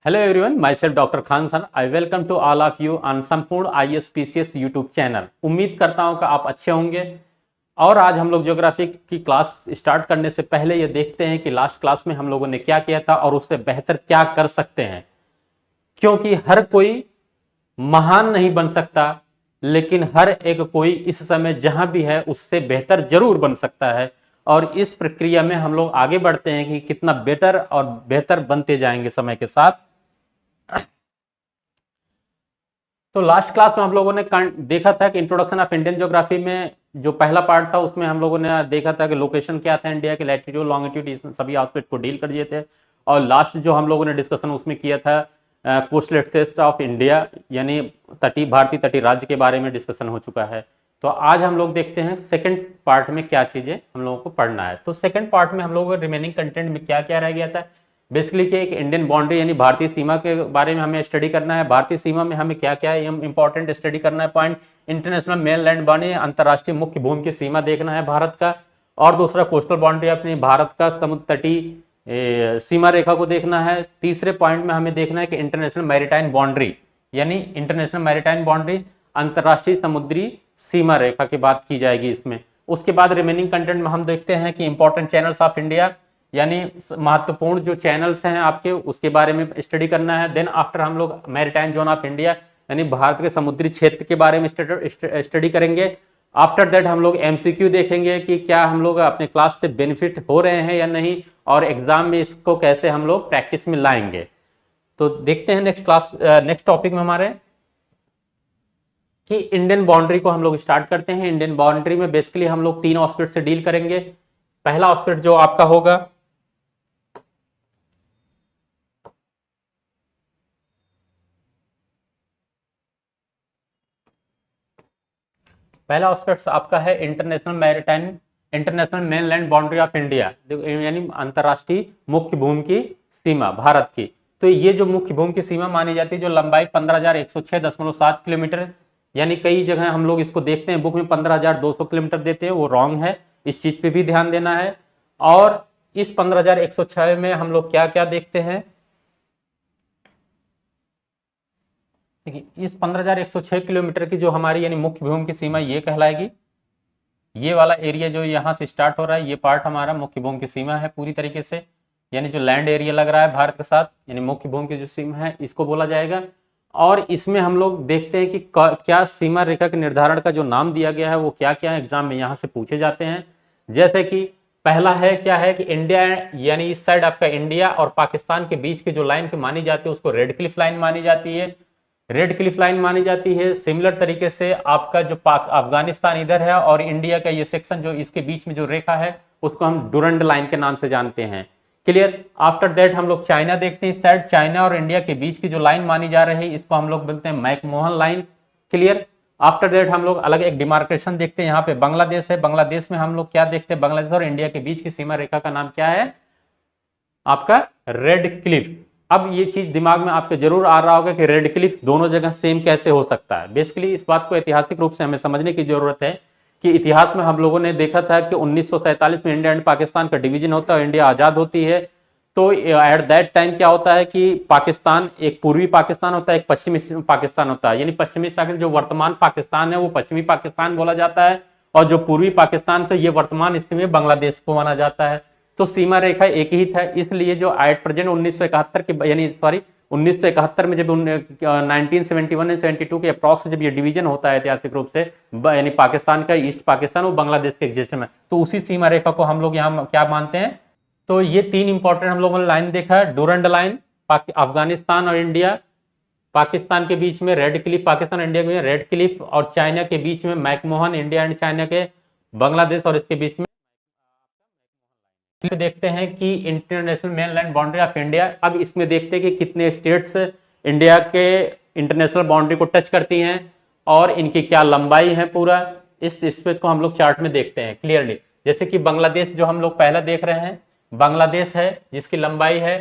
Hello everyone, myself Dr. Khan sir. I welcome to all of you on संपूर्ण ISPCS YouTube channel. उम्मीद करता हूं कि आप अच्छे होंगे। और आज हम लोग ज्योग्राफी की क्लास स्टार्ट करने से पहले ये देखते हैं कि लास्ट क्लास में हम लोगों ने क्या किया था और उससे बेहतर क्या कर सकते हैं। क्योंकि हर कोई महान नहीं बन सकता, लेकिन हर एक कोई इस समय जहां भी है उससे बेहतर जरूर बन सकता है। और इस प्रक्रिया में हम लोग आगे बढ़ते हैं कि कितना बेटर और बेहतर बनते जाएंगे समय के साथ। तो लास्ट क्लास में हम लोगों ने देखा था कि इंट्रोडक्शन ऑफ इंडियन ज्योग्राफी में जो पहला पार्ट था उसमें हम लोगों ने देखा था कि लोकेशन क्या था इंडिया के, लैटिट्यूड लॉन्गिट्यूड, इस सभी एस्पेक्ट को डील कर दिए थे। और लास्ट जो हम लोगों ने डिस्कशन उसमें किया था कोस्टल एक्सेस ऑफ इंडिया, यानी भारतीय तटीय राज्य के बारे में डिस्कशन हो चुका है। तो आज हम लोग देखते हैं सेकंड पार्ट में क्या चीजें हम लोगों को पढ़ना है। तो सेकंड पार्ट में हम लोगों को रिमेनिंग कंटेंट में क्या क्या रह गया था, बेसिकली कि एक इंडियन बाउंड्री यानी भारतीय सीमा के बारे में हमें स्टडी करना है। भारतीय सीमा में हमें क्या क्या इंपॉर्टेंट स्टडी करना है point, international main land boundary, अंतर्राष्ट्रीय मुख्य भूमि की सीमा देखना है भारत का। और दूसरा कोस्टल बाउंड्री अपनी भारत का समुद्र तटीय सीमा रेखा को देखना है। तीसरे पॉइंट में हमें देखना है कि इंटरनेशनल मैरीटाइम बाउंड्री, यानी इंटरनेशनल मैरीटाइम बाउंड्री अंतर्राष्ट्रीय समुद्री सीमा रेखा की बात की जाएगी इसमें। उसके बाद रिमेनिंग कंटेंट में हम देखते हैं कि इंपॉर्टेंट चैनल्स ऑफ इंडिया, यानी महत्वपूर्ण जो चैनल्स हैं आपके उसके बारे में स्टडी करना है। देन आफ्टर हम लोग मैरीटाइम जोन ऑफ इंडिया यानी भारत के समुद्री क्षेत्र के बारे में स्टडी करेंगे। आफ्टर दैट हम लोग एमसीक्यू देखेंगे कि क्या हम लोग अपने क्लास से बेनिफिट हो रहे हैं या नहीं, और एग्जाम में इसको कैसे हम लोग प्रैक्टिस में लाएंगे। तो देखते हैं नेक्स्ट टॉपिक में हमारे कि इंडियन बाउंड्री को हम लोग स्टार्ट करते हैं। इंडियन बाउंड्री में बेसिकली हम लोग तीन एस्पेक्ट से डील करेंगे। पहला एस्पेक्ट जो आपका होगा आपका है international mainland boundary of India, यानी अंतर्राष्ट्रीय मुख्य भूमि की सीमा भारत की। तो ये जो मुख्य भूमि की सीमा मानी जाती है, जो लंबाई 15,106.7 किलोमीटर, यानी कई जगह हम लोग इसको देखते हैं बुक में 15,200 किलोमीटर देते हैं, वो रॉन्ग है। इस चीज पे भी ध्यान देना है। और इस 15,106 में हम लोग क्या क्या देखते हैं, देखिए इस 15,106 किलोमीटर की जो हमारी यानी मुख्य भूमि की सीमा ये कहलाएगी। ये वाला एरिया जो यहां से स्टार्ट हो रहा है ये पार्ट हमारा मुख्य भूमि की सीमा है पूरी तरीके से, यानी जो लैंड एरिया लग रहा है भारत के साथ, यानी मुख्य भूमि की जो सीमा है इसको बोला जाएगा। और इसमें हम लोग देखते हैं कि क्या सीमा रेखा के निर्धारण का जो नाम दिया गया है वो क्या क्या है, एग्जाम में यहां से पूछे जाते हैं। जैसे कि पहला है क्या है कि इंडिया, यानी इस साइड आपका इंडिया और पाकिस्तान के बीच की जो लाइन की मानी जाती है उसको रेड क्लिफ लाइन मानी जाती है। रेड क्लिफ लाइन मानी जाती है। सिमिलर तरीके से आपका जो अफगानिस्तान इधर है और इंडिया का ये सेक्शन जो इसके बीच में जो रेखा है उसको हम डुरंड लाइन के नाम से जानते हैं। क्लियर। आफ्टर दैट हम लोग चाइना देखते हैं। इस साइड चाइना और इंडिया के बीच की जो लाइन मानी जा रही है इसको हम लोग बोलते हैं McMahon line. Clear. After that हम लोग अलग एक डिमार्केशन देखते हैं। यहाँ पे बांग्लादेश है। बांग्लादेश में हम लोग क्या देखते हैं, बांग्लादेश और इंडिया के बीच की सीमा रेखा का नाम क्या है आपका, रेड क्लिफ। अब ये चीज दिमाग में आपके जरूर आ रहा होगा कि रेड क्लिफ दोनों जगह सेम कैसे हो सकता है। बेसिकली इस बात को ऐतिहासिक रूप से हमें समझने की जरूरत है कि इतिहास में हम लोगों ने देखा था कि 1947 में इंडिया एंड पाकिस्तान का डिवीजन होता है, इंडिया आजाद होती है। तो एट दैट टाइम क्या होता है कि पाकिस्तान एक पूर्वी पाकिस्तान होता है, एक पश्चिमी पाकिस्तान होता है। यानी पश्चिमी पाकिस्तान जो वर्तमान पाकिस्तान है वो पश्चिमी पाकिस्तान बोला जाता है, और जो पूर्वी पाकिस्तान था ये वर्तमान स्थिति में बांग्लादेश को माना जाता है। तो सीमा रेखा एक ही था, इसलिए जो एट प्रेजेंट 1971 के यानी 1971 में जब 1971 एंड 72 के अप्रॉक्स जब ये डिवीजन होता है ऐतिहासिक रूप से, यानी पाकिस्तान का ईस्ट पाकिस्तान वो बांग्लादेश के एग्जिस्ट में, तो उसी सीमा रेखा को हम लोग यहाँ क्या मानते हैं। तो ये तीन इंपॉर्टेंट हम लोगों ने लाइन देखा है। डुरंड लाइन अफगानिस्तान और इंडिया, पाकिस्तान के बीच में रेड क्लिफ, पाकिस्तान और इंडिया के रेड क्लिफ, और चाइना के बीच में मैकमोहन, इंडिया एंड चाइना के बांग्लादेश और इसके बीच में देखते हैं कि international mainland boundary of India. अब इसमें देखते हैं कि कितने स्टेट्स इंडिया के इंटरनेशनल बाउंड्री को टच करती हैं और इनकी क्या लंबाई है पूरा, इस स्पेस को हम लोग चार्ट में देखते हैं क्लियरली। जैसे कि बांग्लादेश जो हम लोग पहला देख रहे हैं, बांग्लादेश है जिसकी लंबाई है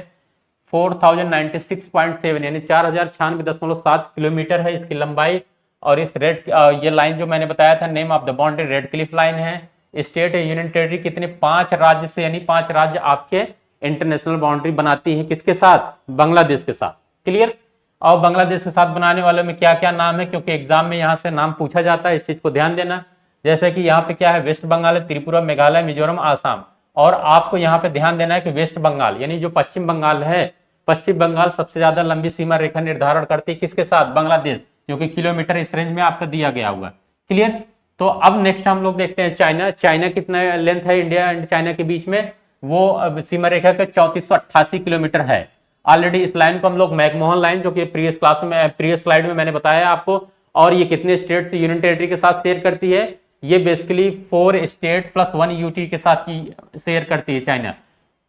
4096.7 यानी 4096.7 किलोमीटर है इसकी लंबाई। और इस ये लाइन जो मैंने बताया था name of the boundary red Cliff line है। स्टेट है यूनियन टेरिटरी कितने, 5 राज्य से, यानी 5 राज्य आपके इंटरनेशनल बाउंड्री बनाती है किसके साथ, बांग्लादेश के साथ। क्लियर। और बांग्लादेश के साथ बनाने वालों में क्या क्या नाम है, क्योंकि एग्जाम में यहाँ से नाम पूछा जाता है, इस चीज को ध्यान देना। जैसे कि यहाँ पे क्या है, वेस्ट बंगाल है, त्रिपुरा, मेघालय, मिजोरम, आसाम। और आपको यहाँ पे ध्यान देना है कि वेस्ट बंगाल यानी जो पश्चिम बंगाल है, पश्चिम बंगाल सबसे ज्यादा लंबी सीमा रेखा निर्धारण करती है किसके साथ, बांग्लादेश, क्योंकि किलोमीटर इस रेंज में आपका दिया गया होगा। क्लियर। तो अब नेक्स्ट हम लोग देखते हैं चाइना। चाइना कितना लेंथ है इंडिया एंड चाइना के बीच में, वो सीमा रेखा के 3488 किलोमीटर है। ऑलरेडी इस लाइन को हम लोग मैकमोहन लाइन, जो कि प्रीवियस क्लास में, प्रीवियस स्लाइड में मैंने बताया आपको। और ये कितने स्टेट से यूनियन टेरिटरी के साथ शेयर करती है, ये बेसिकली 4 स्टेट प्लस 1 यूटी के साथ ही शेयर करती है चाइना।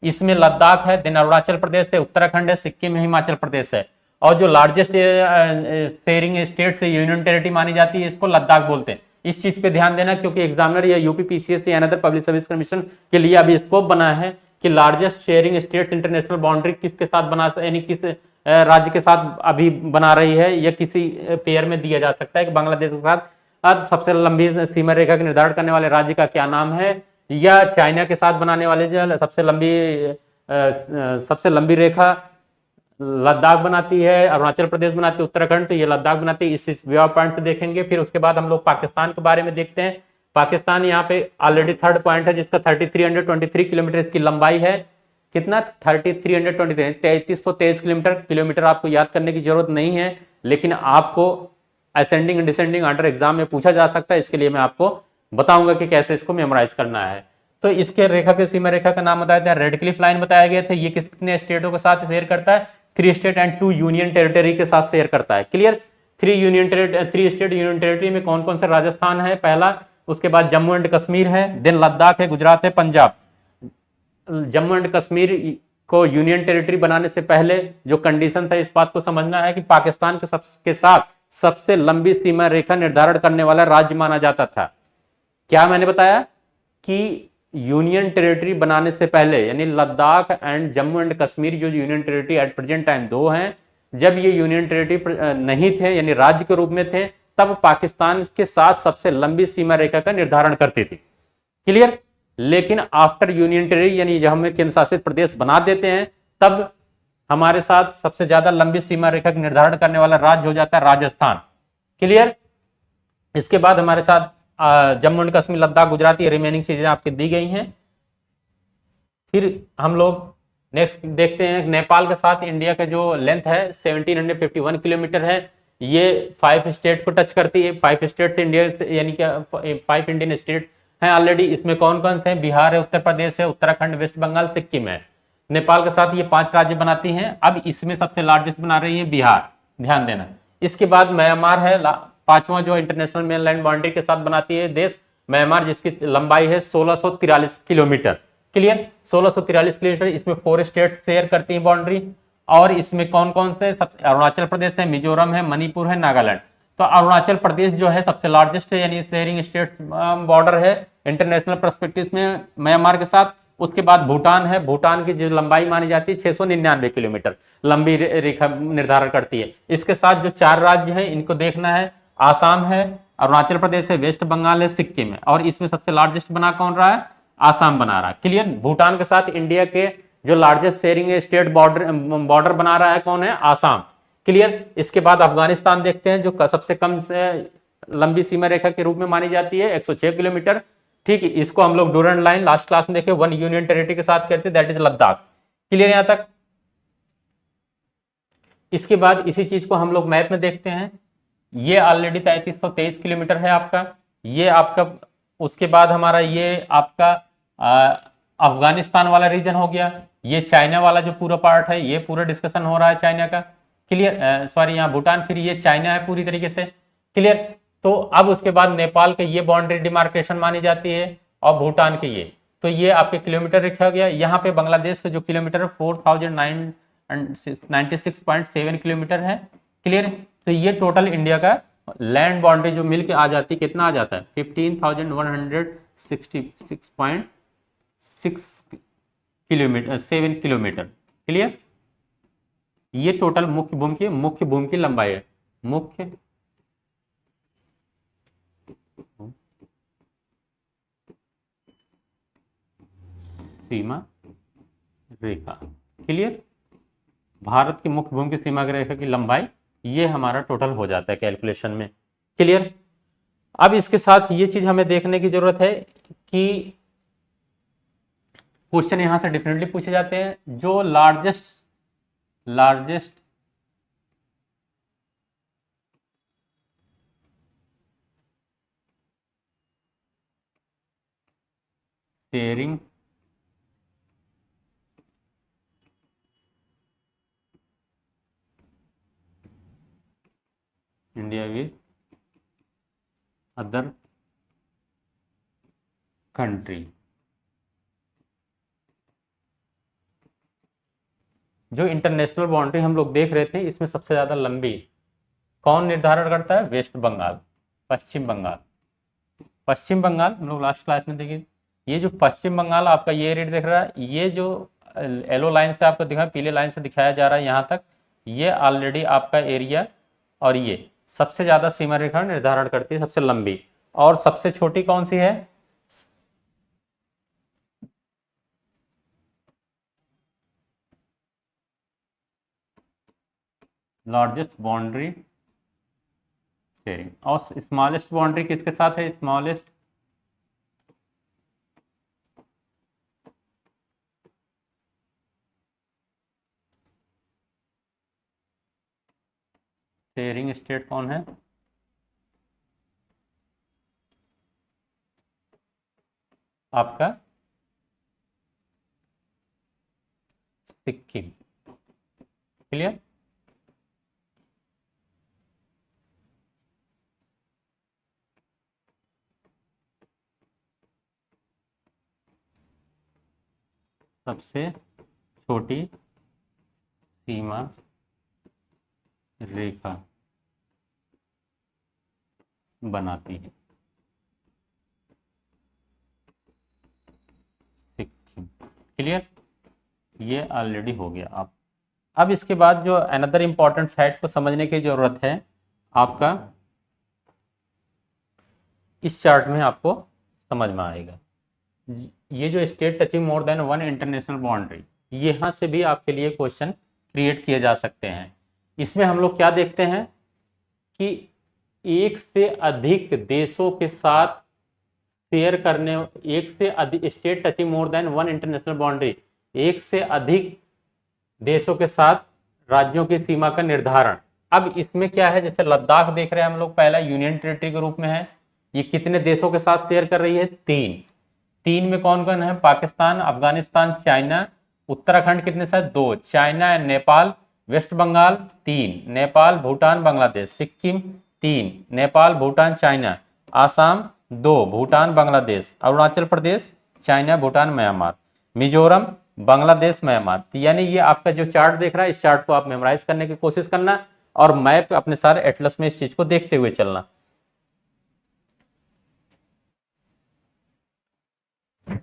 इसमें लद्दाख है, देन अरुणाचल प्रदेश है, उत्तराखंड है, सिक्किम है, हिमाचल प्रदेश है। और जो लार्जेस्ट शेयरिंग स्टेट से यूनियन टेरिटरी मानी जाती है, इसको लद्दाख बोलते हैं। इस चीज पे ध्यान देना, क्योंकि एग्जामिनर या यूपी पीसीएस या अनदर पब्लिक सर्विस कमीशन के लिए अभी स्कोप बना है कि largest sharing states international boundary किसके साथ बना, यानी किस राज्य के साथ अभी बना रही है, या किसी पेयर में दिया जा सकता है कि बांग्लादेश के साथ सबसे लंबी सीमा रेखा का निर्धारण करने वाले राज्य का क्या नाम है, या चाइना के साथ बनाने वाले जो सबसे लंबी रेखा लद्दाख बनाती है, अरुणाचल प्रदेश बनाती है, उत्तराखंड, तो ये लद्दाख बनाती है। इस व्यू पॉइंट से देखेंगे। फिर उसके बाद हम लोग पाकिस्तान के बारे में देखते हैं। पाकिस्तान यहाँ पे ऑलरेडी थर्ड पॉइंट है, जिसका 3323 किलोमीटर इसकी लंबाई है। कितना, 3323, 3323 किलोमीटर आपको याद करने की जरूरत नहीं है, लेकिन आपको असेंडिंग डिसेंडिंग ऑर्डर एग्जाम में पूछा जा सकता है। इसके लिए मैं आपको बताऊंगा कि कैसे इसको मेमोराइज करना है। तो इसके रेखा के सीमा रेखा का नाम बताया था, रेड क्लिफ लाइन बताया गया था। ये कितने स्टेटों के साथ शेयर करता है, 3 स्टेट एंड 2 यूनियन टेरिटरी के साथ शेयर करता है। क्लियर। 3 स्टेट यूनियन टेरिटरी में कौन कौन से, राजस्थान है पहला, उसके बाद जम्मू एंड कश्मीर है, देन लद्दाख है, गुजरात है, पंजाब। जम्मू एंड कश्मीर को यूनियन टेरिटरी बनाने से पहले जो कंडीशन था, इस बात को समझना है कि पाकिस्तान के साथ सबसे लंबी सीमा रेखा निर्धारण करने वाला राज्य माना जाता था। क्या मैंने बताया कि यूनियन टेरिटरी बनाने से पहले, यानी लद्दाख एंड जम्मू एंड कश्मीर जो union territory at present time 2 हैं, जब ये यूनियन टेरिटरी नहीं थे, यानी राज्य के रूप में थे, तब पाकिस्तान के साथ सबसे लंबी सीमा रेखा का निर्धारण करती थी। क्लियर। लेकिन आफ्टर यूनियन टेरिटरी, यानी जब हम केंद्र शासित प्रदेश बना देते हैं, तब हमारे साथ सबसे ज्यादा लंबी सीमा रेखा का निर्धारण करने वाला राज्य हो जाता है राजस्थान। क्लियर। इसके बाद हमारे साथ जम्मू एंड कश्मीर, लद्दाख, गुजरात, ये रिमेनिंग चीजें आपकी दी गई हैं। फिर हम लोग नेक्स्ट देखते हैं, नेपाल के साथ इंडिया का जो लेंथ है 1751 किलोमीटर है। ये 5 स्टेट को टच करती है। 5 स्टेट से इंडिया, यानी कि 5 इंडियन स्टेट हैं ऑलरेडी। इसमें कौन कौन से हैं, बिहार है, उत्तर प्रदेश है, उत्तराखंड, वेस्ट बंगाल, सिक्किम है। नेपाल के साथ ये 5 राज्य बनाती हैं। अब इसमें सबसे लार्जेस्ट बना रही है बिहार, ध्यान देना। इसके बाद म्यांमार है, 5वां जो इंटरनेशनल मेन लैंड बाउंड्री के साथ बनाती है देश, म्यांमार, जिसकी लंबाई है 1643 किलोमीटर। क्लियर। 1643 किलोमीटर। इसमें 4 स्टेट शेयर करती हैं बाउंड्री। और इसमें कौन कौन से, अरुणाचल प्रदेश है, मिजोरम है, मणिपुर है, नागालैंड। तो अरुणाचल प्रदेश जो है सबसे लार्जेस्ट है, यानी शेयरिंग स्टेट बॉर्डर है इंटरनेशनल पर्सपेक्टिव में म्यांमार के साथ। उसके बाद भूटान है। भूटान की जो लंबाई मानी जाती है 699 किलोमीटर लंबी रेखा निर्धारण करती है। इसके साथ जो 4 राज्य हैं, इनको देखना है। आसाम है, अरुणाचल प्रदेश है, वेस्ट बंगाल है, सिक्किम है। और इसमें सबसे लार्जेस्ट बना कौन रहा है, आसाम बना रहा है। क्लियर। भूटान के साथ इंडिया के जो लार्जेस्ट शेयरिंग स्टेट बॉर्डर बना रहा है, कौन है, आसाम। क्लियर। इसके बाद अफगानिस्तान देखते हैं, जो सबसे कम से लंबी सीमा रेखा के रूप में मानी जाती है, 106 किलोमीटर। ठीक है। इसको हम लोग डूरंड लाइन लास्ट क्लास में देखे, 1 यूनियन टेरिटरी के साथ करते, दैट इज लद्दाख। क्लियर यहां तक। इसके बाद इसी चीज को हम लोग मैप में देखते हैं। ये ऑलरेडी 3323 किलोमीटर है आपका, ये आपका। उसके बाद हमारा ये आपका अफगानिस्तान वाला रीजन हो गया। ये चाइना वाला जो पूरा पार्ट है, ये पूरा डिस्कशन हो रहा है चाइना का। क्लियर। सॉरी, यहाँ भूटान, फिर ये चाइना है पूरी तरीके से। क्लियर। तो अब उसके बाद नेपाल के ये बाउंड्री डिमार्केशन मानी जाती है, और भूटान के ये, तो ये आपके किलोमीटर रखा गया। यहाँ पे बांग्लादेश का जो किलोमीटर है 4096.7 किलोमीटर है। क्लियर। तो ये टोटल इंडिया का लैंड बाउंड्री जो मिलके आ जाती है, कितना आ जाता है, 15,166.6 किलोमीटर, 7 किलोमीटर। क्लियर। ये टोटल मुख्य भूमि की लंबाई है, मुख्य सीमा रेखा। क्लियर। भारत की मुख्य भूमि की सीमा रेखा की लंबाई, ये हमारा टोटल हो जाता है कैलकुलेशन में। क्लियर। अब इसके साथ ये चीज हमें देखने की जरूरत है कि क्वेश्चन यहां से डेफिनेटली पूछे जाते हैं, जो largest sharing India with other country, जो इंटरनेशनल बाउंड्री हम लोग देख रहे थे, इसमें सबसे ज्यादा लंबी कौन निर्धारण करता है? वेस्ट बंगाल, पश्चिम बंगाल। पश्चिम बंगाल हम लोग लास्ट क्लास में देखे, ये जो पश्चिम बंगाल आपका ये रेट दिख रहा है, ये जो येलो लाइन से आपको दिखा, पीले लाइन से दिखाया जा रहा है यहाँ तक, ये ऑलरेडी आपका एरिया, और ये सबसे ज्यादा सीमा रेखा निर्धारण करती है, सबसे लंबी। और सबसे छोटी कौन सी है? Largest boundary sharing. और स्मॉलेस्ट बाउंड्री किसके साथ है? स्मॉलेस्ट शेयरिंग स्टेट कौन है? आपका सिक्किम। क्लियर। सबसे छोटी सीमा रेखा बनाती है सिक्किम। क्लियर। ये ऑलरेडी हो गया। आप अब इसके बाद जो अनदर इंपॉर्टेंट फैक्ट को समझने की जरूरत है आपका, इस चार्ट में आपको समझ में आएगा। ये जो state touching more than one international boundary, यहाँ से भी आपके लिए क्वेश्चन क्रिएट किए जा सकते हैं। इसमें हम लोग क्या देखते हैं कि एक से अधिक देशों के साथ शेयर करने, एक से अधिक state touching more than one international boundary, एक से अधिक देशों के साथ राज्यों की सीमा का निर्धारण। अब इसमें क्या है, जैसे लद्दाख देख रहे हैं हम लोग, पहला यूनियन टेरिटरी के रूप में है, ये कितने देशों के साथ शेयर कर रही है? तीन। तीन में कौन कौन है? पाकिस्तान, अफगानिस्तान, चाइना। उत्तराखंड कितने साथ? दो, China and Nepal. West Bengal तीन, नेपाल, भूटान, बांग्लादेश। सिक्किम तीन, नेपाल, भूटान, चाइना। आसाम दो, Bhutan, Bangladesh. Arunachal Pradesh, China, Bhutan, Myanmar. Mizoram, Bangladesh, Myanmar. तो यानी ये आपका जो चार्ट देख रहा है, इस चार्ट को आप मेमोराइज करने की कोशिश करना, और मैप अपने सारे एटलस में इस चीज को देखते हुए चलना।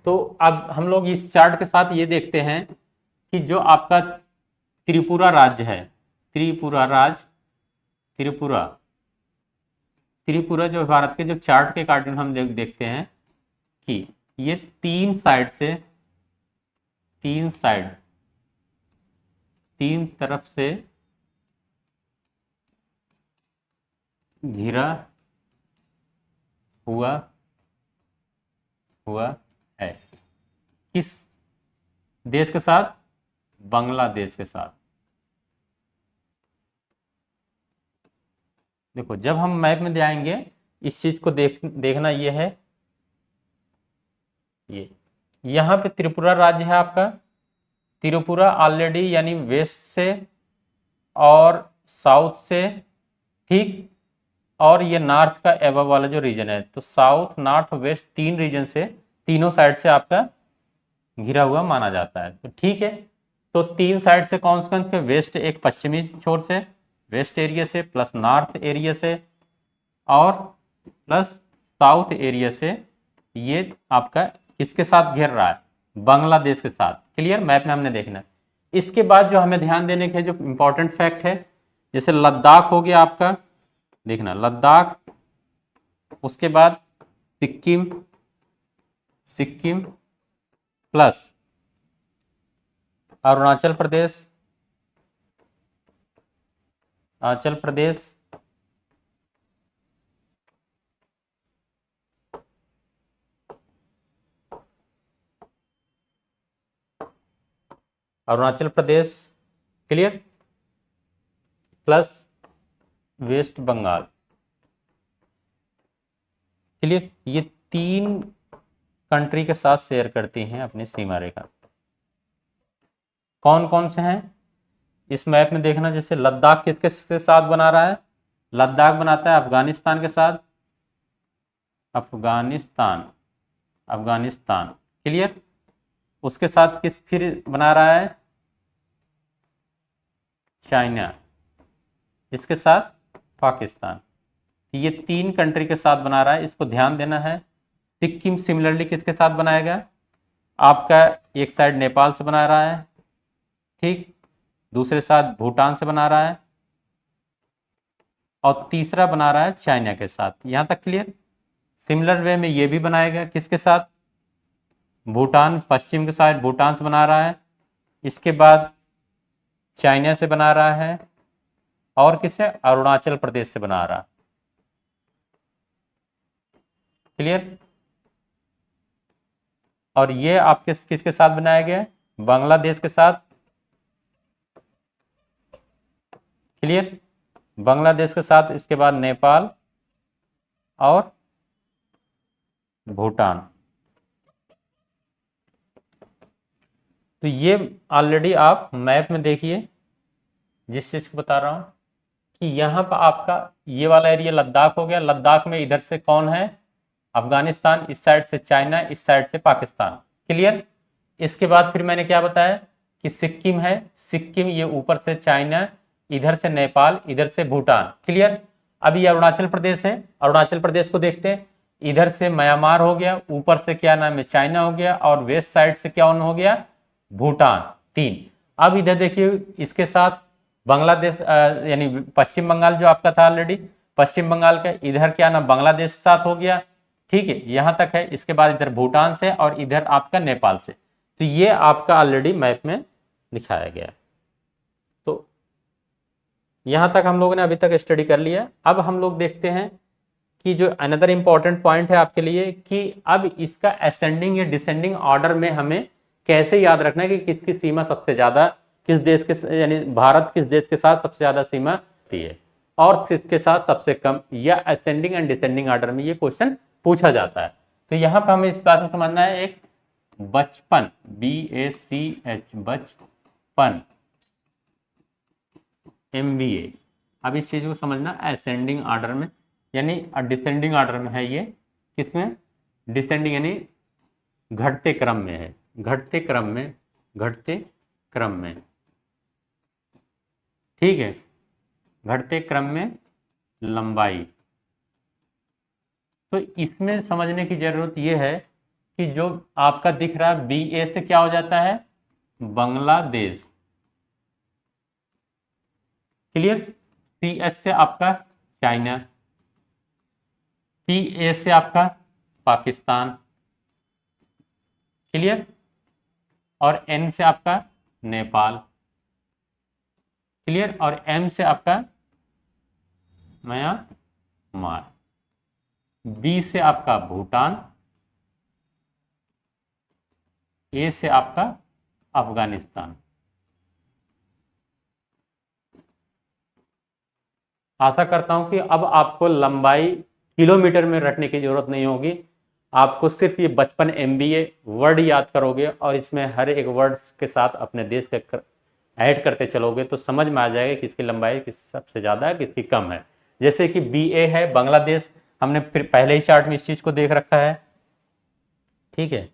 तो अब हम लोग इस चार्ट के साथ ये देखते हैं कि जो आपका त्रिपुरा राज्य है, त्रिपुरा त्रिपुरा जो भारत के जो चार्ट के कार्टून हम देखते हैं कि ये तीन तरफ से घिरा हुआ है। किस देश के साथ? बांग्लादेश के साथ। देखो, जब हम मैप में जाएंगे, इस चीज को देखना, ये है, ये यहाँ पे त्रिपुरा राज्य है आपका। त्रिपुरा ऑलरेडी यानी वेस्ट से और साउथ से, ठीक, और ये नॉर्थ का एबव वाला जो रीजन है, तो साउथ, नॉर्थ, वेस्ट, तीन रीजन से, तीनों साइड से आपका घिरा हुआ माना जाता है। तो ठीक है, तो तीन साइड से कौन कौन से? वेस्ट एक पश्चिमी छोर से, वेस्ट एरिया से, प्लस नॉर्थ एरिया से, और प्लस साउथ एरिया से, ये आपका किसके साथ घेर रहा है? बांग्लादेश के साथ। क्लियर। मैप में हमने देखना है। इसके बाद जो हमें ध्यान देने के जो इंपॉर्टेंट फैक्ट है, जैसे लद्दाख हो गया आपका, देखना लद्दाख, उसके बाद Sikkim plus Arunachal Pradesh, Arunachal Pradesh, Arunachal Pradesh, clear, plus West Bengal, clear. ये 3 कंट्री के साथ शेयर करती हैं अपनी सीमा रेखा। कौन कौन से हैं इस मैप में देखना, जैसे लद्दाख किसके साथ बना रहा है, लद्दाख बनाता है अफगानिस्तान के साथ, अफगानिस्तान, अफगानिस्तान, क्लियर। उसके साथ किस फिर बना रहा है, चाइना, इसके साथ पाकिस्तान। ये 3 कंट्री के साथ बना रहा है, इसको ध्यान देना है। सिक्किम सिमिलरली किसके साथ बनाएगा, आपका एक साइड नेपाल से बना रहा है, ठीक, दूसरे साथ भूटान से बना रहा है, और तीसरा बना रहा है चाइना के साथ। यहां तक क्लियर। सिमिलर वे में ये भी बनाएगा, किसके साथ, भूटान, पश्चिम के साइड भूटान से बना रहा है, इसके बाद चाइना से बना रहा है, और किससे, अरुणाचल प्रदेश से बना रहा है, क्लियर। और ये आपके किसके साथ बनाया गया है, बांग्लादेश के साथ, क्लियर, बांग्लादेश के साथ, इसके बाद नेपाल और भूटान। तो ये ऑलरेडी आप मैप में देखिए, जिस चीज को बता रहा हूं कि यहां पर आपका ये वाला एरिया लद्दाख हो गया। लद्दाख में इधर से कौन है, अफगानिस्तान, इस साइड से चाइना, इस साइड से पाकिस्तान, क्लियर। इसके बाद फिर मैंने क्या बताया कि सिक्किम है, सिक्किम ये ऊपर से चाइना, इधर से नेपाल, इधर से भूटान, क्लियर। अब ये अरुणाचल प्रदेश है, अरुणाचल प्रदेश को देखते हैं, इधर से म्यांमार हो गया, ऊपर से क्या नाम है, चाइना हो गया, और वेस्ट साइड से क्या हो गया, भूटान, 3। अब इधर देखिए, इसके साथ बांग्लादेश यानी पश्चिम बंगाल जो आपका था ऑलरेडी, पश्चिम बंगाल का इधर क्या नाम, बांग्लादेश साथ हो गया, ठीक है, यहां तक है। इसके बाद इधर भूटान से, और इधर आपका नेपाल से। तो ये आपका ऑलरेडी मैप में दिखाया गया। तो यहां तक हम लोगों ने अभी तक स्टडी कर लिया। अब हम लोग देखते हैं कि जो अनदर इंपॉर्टेंट पॉइंट है आपके लिए, कि अब इसका असेंडिंग या डिसेंडिंग ऑर्डर में हमें कैसे याद रखना है कि किसकी सीमा सबसे ज्यादा, किस देश के, यानी भारत किस देश के साथ सबसे ज्यादा सीमा होती है और किसके साथ सबसे कम, या असेंडिंग एंड डिसेंडिंग ऑर्डर में ये क्वेश्चन पूछा जाता है। तो यहां पर हमें इस बात को समझना है, एक बचपन, BACH, बचपन, MBA। अब इस चीज को समझना असेंडिंग ऑर्डर में, यानी डिसेंडिंग ऑर्डर में है ये, किसमें, डिसेंडिंग यानी घटते क्रम में है, घटते क्रम में, घटते क्रम में, ठीक है, घटते क्रम में लंबाई। तो इसमें समझने की जरूरत यह है कि जो आपका दिख रहा है BA से क्या हो जाता है, बांग्लादेश, क्लियर। CS से आपका चाइना, PA से आपका पाकिस्तान, क्लियर, और N से आपका नेपाल, क्लियर, और M से आपका म्यांमार, B से आपका भूटान, A से आपका अफगानिस्तान। आशा करता हूं कि अब आपको लंबाई किलोमीटर में रखने की जरूरत नहीं होगी, आपको सिर्फ ये बचपन MBA वर्ड याद करोगे और इसमें हर एक वर्ड के साथ अपने देश के ऐड करते चलोगे तो समझ में आ जाएगा कि इसकी लंबाई किस सबसे ज़्यादा है, किसकी कम है। जैसे कि BA है बांग्लादेश, हमने पहले ही चार्ट में इस चीज़ को देख रखा है, ठीक है।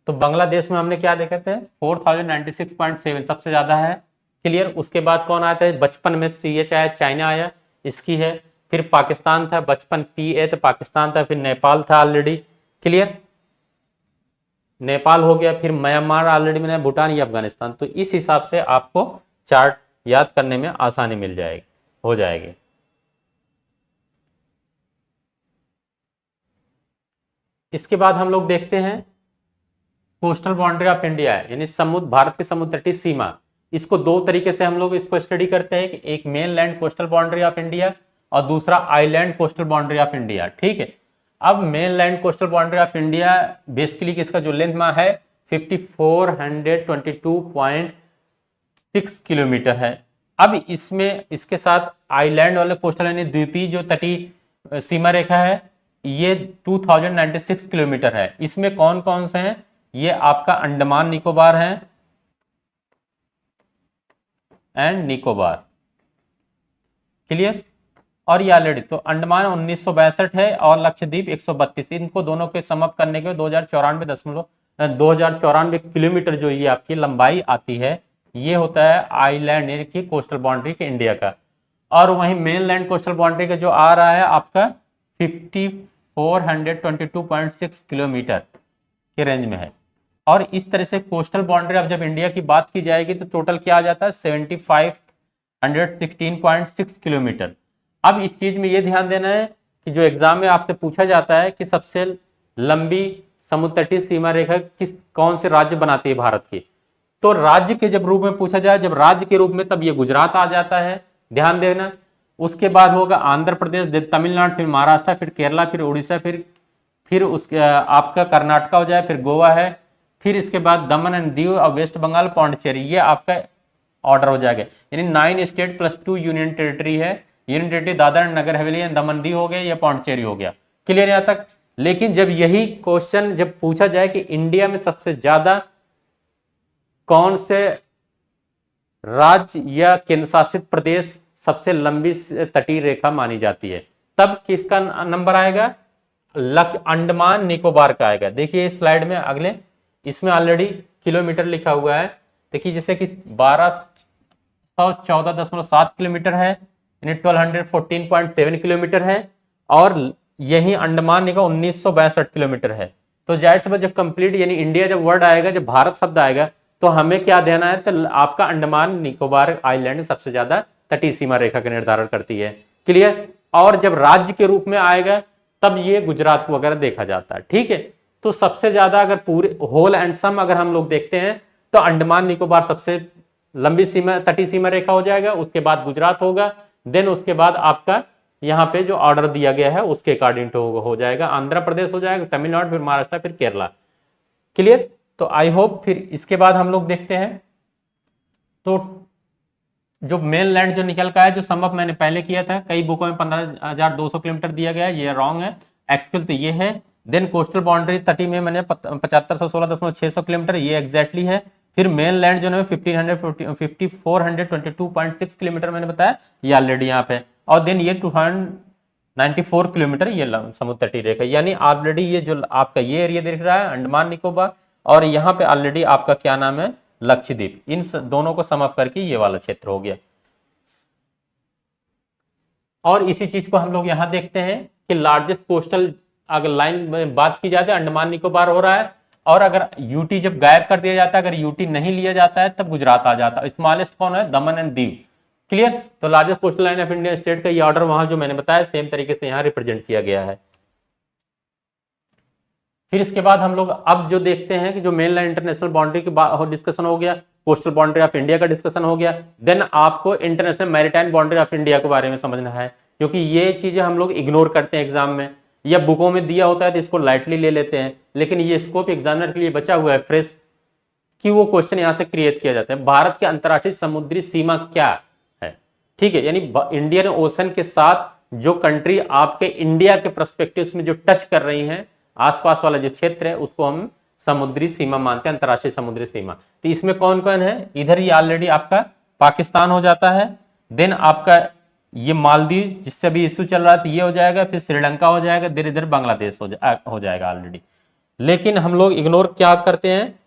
तो बांग्लादेश में हमने क्या देखा था, 4096.7 सबसे ज़्यादा है, क्लियर। उसके बाद कौन आया था, बचपन में CH आया, चाइना आया, इसकी है। फिर पाकिस्तान था, बचपन PA तो पाकिस्तान था, फिर नेपाल था ऑलरेडी, क्लियर, नेपाल हो गया, फिर म्यांमार ऑलरेडी मैंने, भूटान, या अफगानिस्तान। तो इस हिसाब से आपको चार्ट याद करने में आसानी मिल जाएगी, हो जाएगी। इसके बाद हम लोग देखते हैं कोस्टल बाउंड्री ऑफ इंडिया है, यानी समुद्र, भारत की समुद्र तटीय सीमा। इसको दो तरीके से हम लोग इसको स्टडी करते हैं कि एक main land coastal boundary of India और दूसरा island coastal boundary of India. ठीक है, अब main land coastal boundary of India basically किसका जो लेंथ में है 5422.6 किलोमीटर है। अब इसमें इसके साथ आइलैंड वाले कोस्टल यानी द्वीपीय जो तटीय सीमा रेखा है ये 2096 किलोमीटर है। इसमें कौन कौन से हैं, ये आपका अंडमान निकोबार है एंड निकोबार, क्लियर। और ये ऑलरेडी तो अंडमान 1962 है और लक्षद्वीप 132, इनको दोनों के समअप करने के 2094 किलोमीटर जो ये आपकी लंबाई आती है, ये होता है आइलैंड यानी कि कोस्टल बाउंड्री के इंडिया का। और वहीं मेनलैंड कोस्टल बाउंड्री का जो आ रहा है आपका 5422.6 किलोमीटर के रेंज में है। और इस तरह से कोस्टल बाउंड्री अब जब इंडिया की बात की जाएगी तो टोटल क्या आ जाता है 7516.6 किलोमीटर। अब इस चीज में ये ध्यान देना है कि जो एग्जाम में आपसे पूछा जाता है कि सबसे लंबी समुद्र तटीय सीमा रेखा कौन से राज्य बनाती है भारत की, तो राज्य के जब रूप में पूछा जाए, जब राज्य के रूप में, तब ये गुजरात आ जाता है, ध्यान देना। उसके बाद होगा आंध्र प्रदेश, तमिलनाडु, फिर महाराष्ट्र, फिर केरला, फिर उड़ीसा, फिर उसके आपका कर्नाटका हो जाए, फिर गोवा है, फिर इसके बाद दमन एंड दीव और वेस्ट बंगाल, पौंडीचेरी, ये आपका ऑर्डर हो जाएगा। यानी 9 स्टेट प्लस 2 यूनियन टेरिटरी है। Union territory Dadra Nagar Haveli and Daman Diu हो गया या पौंडीचेरी हो गया, क्लियर यहां तक। लेकिन जब यही क्वेश्चन जब पूछा जाए कि इंडिया में सबसे ज्यादा कौन से राज्य या केंद्र शासित प्रदेश सबसे लंबी तटीय रेखा मानी जाती है, तब किसका नंबर आएगा, अंडमान निकोबार का आएगा। देखिए इस स्लाइड में अगले, इसमें ऑलरेडी किलोमीटर लिखा हुआ है। देखिए जैसे कि 1214.7 किलोमीटर है, यानी 1214.7 किलोमीटर है, और यही अंडमान निकोबार 1962 किलोमीटर है। तो जाहिर सी बात जब कंप्लीट यानी इंडिया जब वर्ड आएगा, जब भारत शब्द आएगा, तो हमें क्या देना है, तो आपका अंडमान निकोबार आइलैंड सबसे ज्यादा तटीय सीमा रेखा का निर्धारण करती है, क्लियर। और जब राज्य के रूप में आएगा तब ये गुजरात वगैरह देखा जाता है, ठीक है। तो सबसे ज्यादा अगर पूरे होल एंड सम अगर हम लोग देखते हैं तो अंडमान निकोबार सबसे लंबी सीमा तटीय सीमा रेखा हो जाएगा, उसके बाद गुजरात होगा, देन उसके बाद आपका यहाँ पे जो ऑर्डर दिया गया है उसके अकॉर्डिंग हो जाएगा, आंध्र प्रदेश हो जाएगा, तमिलनाडु, फिर महाराष्ट्र, फिर केरला, क्लियर। तो आई होप फिर इसके बाद हम लोग देखते हैं तो जो मेन लैंड जो निकल का है, जो समअप मैंने पहले किया था, कई बुकों में 15,200 किलोमीटर दिया गया है, ये रॉन्ग है, एक्चुअल तो ये है। देन कोस्टल बाउंड्री तटी में मैंने 7516.6 किलोमीटर, ये एग्जैक्टली है। फिर मेन लैंड जो है 5422.6 किलोमीटर मैंने बताया, ये ऑलरेडी यहाँ पे। और देन ये 294 किलोमीटर ये समुद्र तटीय रेखा, यानी ऑलरेडी ये जो आपका ये एरिया दिख रहा है अंडमान निकोबार, और यहाँ पे ऑलरेडी आपका क्या नाम है लक्षद्वीप, इन दोनों को समअप करके ये वाला क्षेत्र हो गया। और इसी चीज को हम लोग यहाँ देखते हैं कि लार्जेस्ट कोस्टल अगर लाइन में बात की जाती है अंडमान निकोबार हो रहा है, और अगर यूटी जब गायब कर दिया जाता है, अगर यूटी नहीं लिया जाता है तब गुजरात आ जाता है। स्मॉलेस्ट कौन है, दमन एंड दीव, क्लियर। तो largest coastal line of Indian state का ये ऑर्डर वहां जो मैंने बताया सेम तरीके से यहाँ रिप्रेजेंट किया गया है। फिर इसके बाद हम लोग अब जो देखते हैं कि जो मेन लाइन इंटरनेशनल बाउंड्री की डिस्कशन हो गया, कोस्टल बाउंड्री ऑफ इंडिया का डिस्कशन हो गया, देन आपको international maritime boundary of India के बारे में समझना है, क्योंकि ये चीजें हम लोग इग्नोर करते हैं एग्जाम में, या बुकों में दिया होता है तो इसको लाइटली ले लेते हैं, लेकिन ये स्कोप एग्जामिनर के लिए बचा हुआ है फ्रेश कि वो क्वेश्चन यहाँ से क्रिएट किया जाता है। भारत के अंतर्राष्ट्रीय समुद्री सीमा क्या है, ठीक है, यानी इंडियन ओशन के साथ जो कंट्री आपके इंडिया के पर्सपेक्टिव में जो टच कर रही है, आसपास वाला जो क्षेत्र है उसको हम समुद्री सीमा मानते हैं, अंतर्राष्ट्रीय समुद्री सीमा। तो इसमें कौन कौन है, इधर ये ऑलरेडी आपका पाकिस्तान हो जाता है, देन आपका ये मालदीव जिससे भी इशू चल रहा था ये हो जाएगा, फिर श्रीलंका हो जाएगा, धीरे धीरे बांग्लादेश हो जाएगा ऑलरेडी। लेकिन हम लोग इग्नोर क्या करते हैं,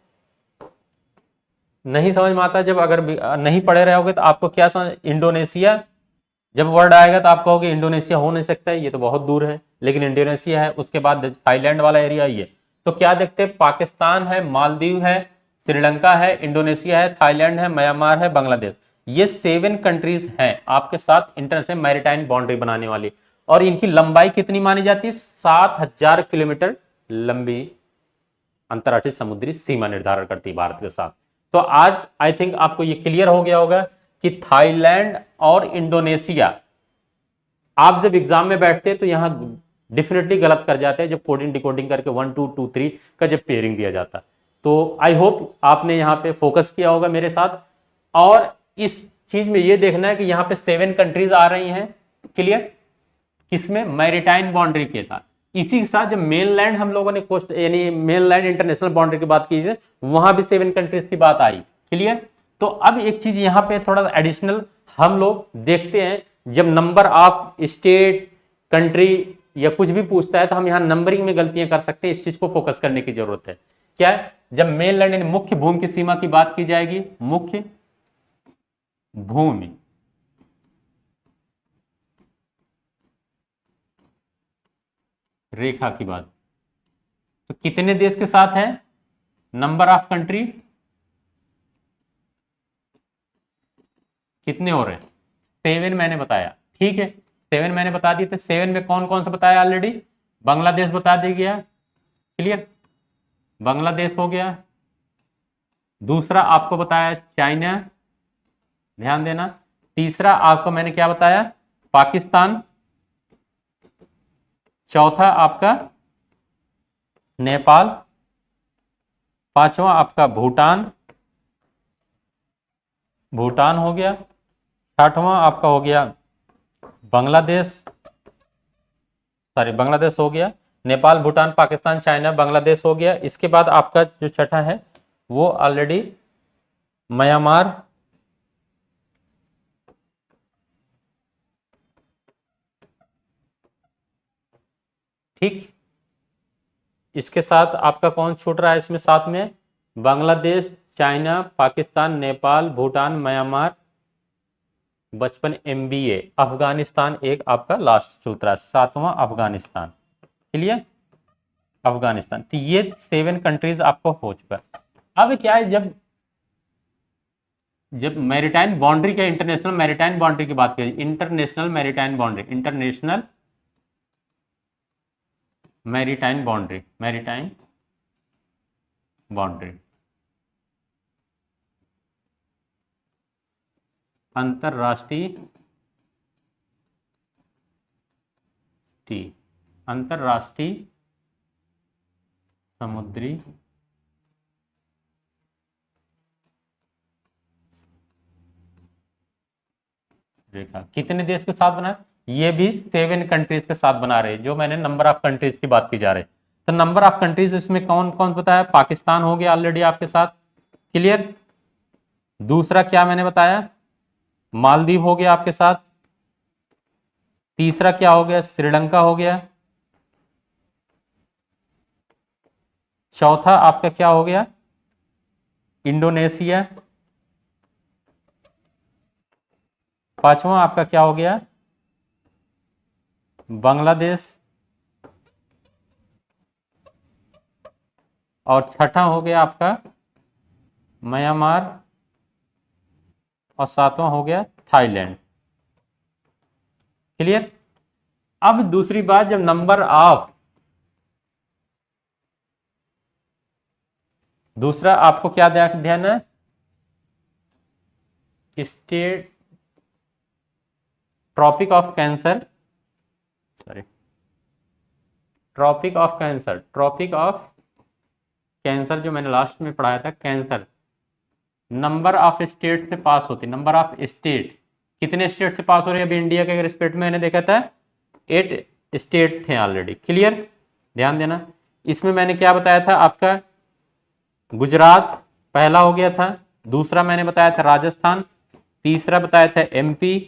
नहीं समझ में आता, जब अगर नहीं पढ़े रहे होगे तो आपको क्या समझ, इंडोनेशिया जब वर्ड आएगा तो आप कहोगे इंडोनेशिया हो नहीं सकता है, ये तो बहुत दूर है, लेकिन इंडोनेशिया है। उसके बाद थाईलैंड वाला एरिया ये, तो क्या देखते हैं, पाकिस्तान है, मालदीव है, श्रीलंका है, इंडोनेशिया है, थाईलैंड है, म्यांमार है, बांग्लादेश, ये 7 कंट्रीज हैं आपके साथ इंटरनेशनल मैरीटाइम बाउंड्री बनाने वाली। और इनकी लंबाई कितनी मानी जाती है, 7000 किलोमीटर लंबी अंतर्राष्ट्रीय समुद्री सीमा निर्धारण करती है भारत के साथ। तो आज आई थिंक आपको ये क्लियर हो गया होगा कि थाईलैंड और इंडोनेशिया, आप जब एग्जाम में बैठते हैं तो यहां डेफिनेटली गलत कर जाते हैं जब कोडिंग डिकोडिंग करके 1 2 2 3 का जब पेयरिंग दिया जाता। तो आई होप आपने यहाँ पे फोकस किया होगा मेरे साथ, और इस चीज में ये देखना है कि यहाँ पे 7 कंट्रीज आ रही हैं, क्लियर, किसमें, मैरिटाइम बाउंड्री के साथ। इसी के साथ जब मेनलैंड हम लोगों ने कोस्ट यानी मेनलैंड इंटरनेशनल बाउंड्री की बात की है, वहां भी 7 कंट्रीज की बात आई, क्लियर। तो अब एक चीज यहाँ पे थोड़ा एडिशनल हम लोग देखते हैं, जब नंबर ऑफ स्टेट कंट्री या कुछ भी पूछता है तो हम यहाँ नंबरिंग में गलतियां कर सकते हैं, इस चीज को फोकस करने की जरूरत है। क्या है, जब मेनलैंड यानी मुख्य भूमि की सीमा की बात की जाएगी, मुख्य भूमि रेखा की बात, तो कितने देश के साथ है, नंबर ऑफ कंट्री कितने हो रहे हैं, 7 मैंने बताया, ठीक है, 7 मैंने बता दिए थे। 7 में कौन कौन सा बताया ऑलरेडी, बांग्लादेश बता दिया गया, क्लियर, बांग्लादेश हो गया। दूसरा आपको बताया चाइना, ध्यान देना। तीसरा आपको मैंने क्या बताया, पाकिस्तान। चौथा आपका नेपाल। पांचवा आपका भूटान, भूटान हो गया। छठवां आपका हो गया बांग्लादेश, सॉरी बांग्लादेश हो गया, नेपाल, भूटान, पाकिस्तान, चाइना, बांग्लादेश हो गया। इसके बाद आपका जो छठा है वो ऑलरेडी म्यांमार, ठीक। इसके साथ आपका कौन छूट रहा है इसमें साथ में, Bangladesh, China, Pakistan, Nepal, Bhutan, Myanmar, 55 MBA, Afghanistan एक आपका लास्ट छूट रहा है, 7वां अफगानिस्तान, क्लियर, अफगानिस्तान। तो ये 7 कंट्रीज आपको हो चुका है। अब क्या है, जब जब मैरिटाइम बाउंड्री के इंटरनेशनल मैरिटाइम बाउंड्री की बात करें, international maritime boundary, international maritime boundary, maritime boundary, अंतरराष्ट्रीय अंतरराष्ट्रीय समुद्री रेखा कितने देश के साथ बना है, ये भी 7 कंट्रीज के साथ बना रहे हैं, जो मैंने नंबर ऑफ कंट्रीज की बात की जा रही है। तो नंबर ऑफ कंट्रीज इसमें कौन कौन बताया, पाकिस्तान हो गया ऑलरेडी आपके साथ, क्लियर। दूसरा क्या मैंने बताया, मालदीव हो गया आपके साथ। तीसरा क्या हो गया, श्रीलंका हो गया। चौथा आपका क्या हो गया, इंडोनेशिया। पांचवा आपका क्या हो गया, बांग्लादेश। और छठा हो गया आपका म्यांमार। और 7वां हो गया थाईलैंड, क्लियर। अब दूसरी बात, जब नंबर ऑफ, दूसरा आपको क्या ध्यान है, state tropic of cancer, sorry tropic of cancer, tropic of cancer जो मैंने लास्ट में पढ़ाया था, कैंसर नंबर ऑफ स्टेट से पास होती, नंबर ऑफ स्टेट कितने स्टेट से पास हो रहे हैं, अभी इंडिया के रिस्पेक्ट में मैंने देखा था 8 स्टेट थे ऑलरेडी, क्लियर, ध्यान देना। इसमें मैंने क्या बताया था, आपका गुजरात पहला हो गया था। दूसरा मैंने बताया था राजस्थान। तीसरा बताया था MP।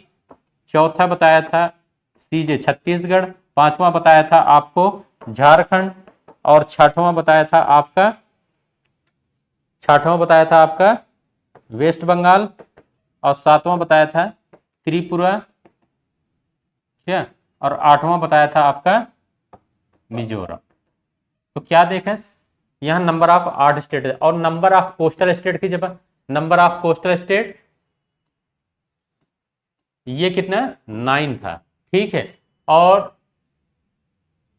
चौथा बताया था CJ छत्तीसगढ़। पांचवा बताया था आपको झारखंड। और छठवां बताया था आपका वेस्ट बंगाल। और 7वां बताया था त्रिपुरा, क्या, और 8वां बताया था आपका मिजोरम। तो क्या देखें, यहां नंबर ऑफ 8 स्टेट है। और नंबर ऑफ कोस्टल स्टेट की जब नंबर ऑफ कोस्टल स्टेट ये कितना 9 था, ठीक है। और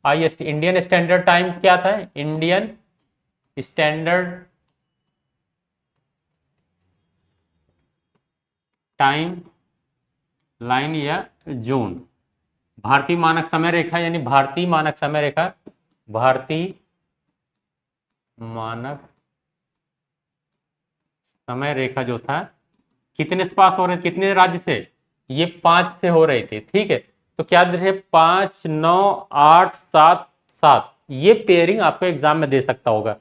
IST इंडियन स्टैंडर्ड टाइम क्या था, इंडियन स्टैंडर्ड टाइम लाइन या जोन। भारतीय मानक समय रेखा यानी भारतीय मानक समय रेखा, भारतीय मानक समय रेखा जो था कितने से पास हो रहे थे, कितने राज्य से, ये 5 से हो रहे थे। ठीक है, तो क्या दे रहे 5 9 8 7 7, ये पेयरिंग आपको एग्जाम में दे सकता होगा।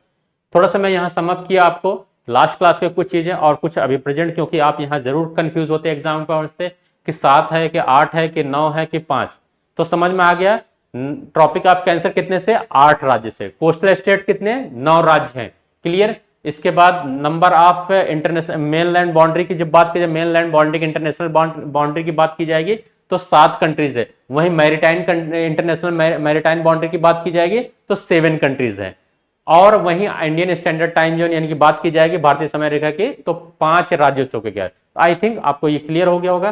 थोड़ा सा मैं यहाँ समअप किया आपको लास्ट क्लास के कुछ चीजें और कुछ अभी प्रेजेंट, क्योंकि आप यहाँ जरूर कंफ्यूज होते एग्जाम में पहुंचते कि 7 है कि 8 है कि 9 है कि 5। तो समझ में आ गया ट्रॉपिक ऑफ कैंसर कितने से, 8 राज्य से। कोस्टल स्टेट कितने, 9 राज्य हैं। क्लियर। इसके बाद number of international mainland boundary की जब बात की जाए, मेनलैंड बाउंड्री की इंटरनेशनल बाउंड्री की बात की जाएगी तो 7 कंट्रीज है। वहीं मैरिटाइन इंटरनेशनल मैरिटाइन बाउंड्री की बात की जाएगी तो 7 कंट्रीज है। और वहीं इंडियन स्टैंडर्ड टाइम जोन यानी कि बात की जाएगी भारतीय समय रेखा की तो 5 राज्यों से होकर गया। आई थिंक आपको ये क्लियर हो गया होगा।